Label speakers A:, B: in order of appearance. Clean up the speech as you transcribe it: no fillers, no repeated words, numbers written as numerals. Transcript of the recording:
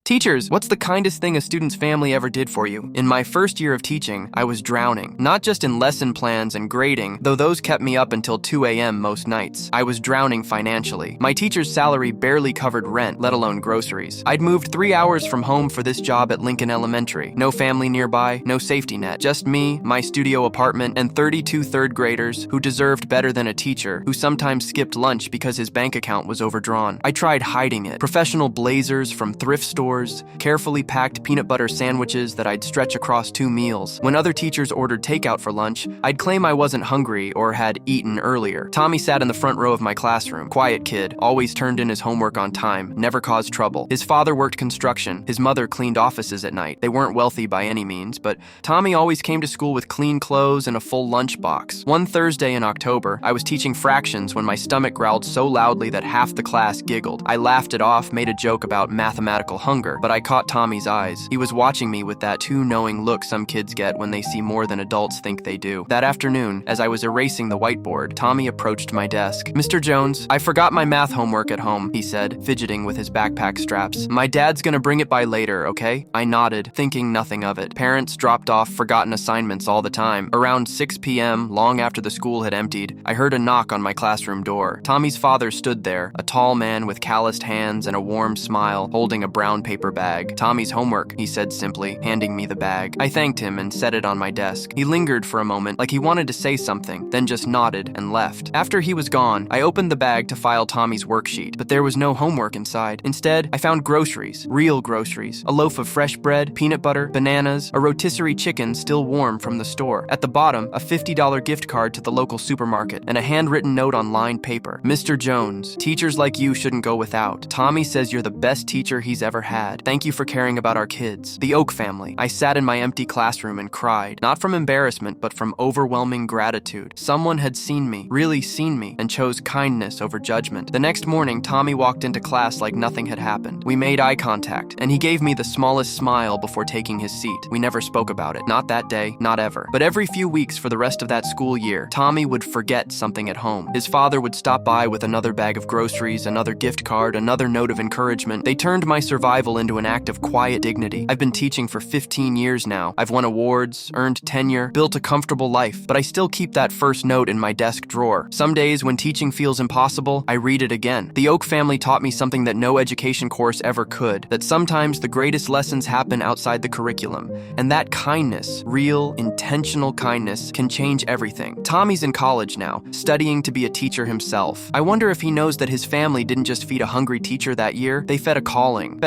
A: Teachers, what's the kindest thing a student's family ever did for you? In my first year of teaching, I was drowning. Not just in lesson plans and grading, though those kept me up until 2 a.m. most nights. I was drowning financially. My teacher's salary barely covered rent, let alone groceries. I'd moved 3 hours from home for this job at Lincoln Elementary. No family nearby, no safety net. Just me, my studio apartment, and 32 third graders who deserved better than a teacher who sometimes skipped lunch because his bank account was overdrawn. I tried hiding it. Professional blazers from thrift stores, carefully packed peanut butter sandwiches that I'd stretch across 2 meals. When other teachers ordered takeout for lunch, I'd claim I wasn't hungry or had eaten earlier. Tommy sat in the front row of my classroom. Quiet kid, always turned in his homework on time, never caused trouble. His father worked construction. His mother cleaned offices at night. They weren't wealthy by any means, but Tommy always came to school with clean clothes and a full lunchbox. One Thursday in October, I was teaching fractions when my stomach growled so loudly that half the class giggled. I laughed it off, made a joke about mathematical hunger, but I caught Tommy's eyes. He was watching me with that too knowing look some kids get when they see more than adults think they do. That afternoon, as I was erasing the whiteboard, Tommy approached my desk. "Mr. Jones, I forgot my math homework at home," he said, fidgeting with his backpack straps. "My dad's gonna bring it by later, okay?" I nodded, thinking nothing of it. Parents dropped off forgotten assignments all the time. Around 6 p.m., long after the school had emptied, I heard a knock on my classroom door. Tommy's father stood there, a tall man with calloused hands and a warm smile, holding a brown paper bag. "Tommy's homework," he said simply, handing me the bag. I thanked him and set it on my desk. He lingered for a moment, like he wanted to say something, then just nodded and left. After he was gone, I opened the bag to file Tommy's worksheet, but there was no homework inside. Instead, I found groceries, real groceries, a loaf of fresh bread, peanut butter, bananas, a rotisserie chicken still warm from the store. At the bottom, a $50 gift card to the local supermarket, and a handwritten note on lined paper. "Mr. Jones, teachers like you shouldn't go without. Tommy says you're the best teacher he's ever had. Thank you for caring about our kids." The Oak family. I sat in my empty classroom and cried, not from embarrassment, but from overwhelming gratitude. Someone had seen me, really seen me, and chose kindness over judgment. The next morning, Tommy walked into class like nothing had happened. We made eye contact, and he gave me the smallest smile before taking his seat. We never spoke about it. Not that day, not ever. But every few weeks for the rest of that school year, Tommy would forget something at home. His father would stop by with another bag of groceries, another gift card, another note of encouragement. They turned my survival into an act of quiet dignity. I've been teaching for 15 years now. I've won awards, earned tenure, built a comfortable life, but I still keep that first note in my desk drawer. Some days when teaching feels impossible, I read it again. The Oak family taught me something that no education course ever could, that sometimes the greatest lessons happen outside the curriculum, and that kindness, real, intentional kindness, can change everything. Tommy's in college now, studying to be a teacher himself. I wonder if he knows that his family didn't just feed a hungry teacher that year, they fed a calling.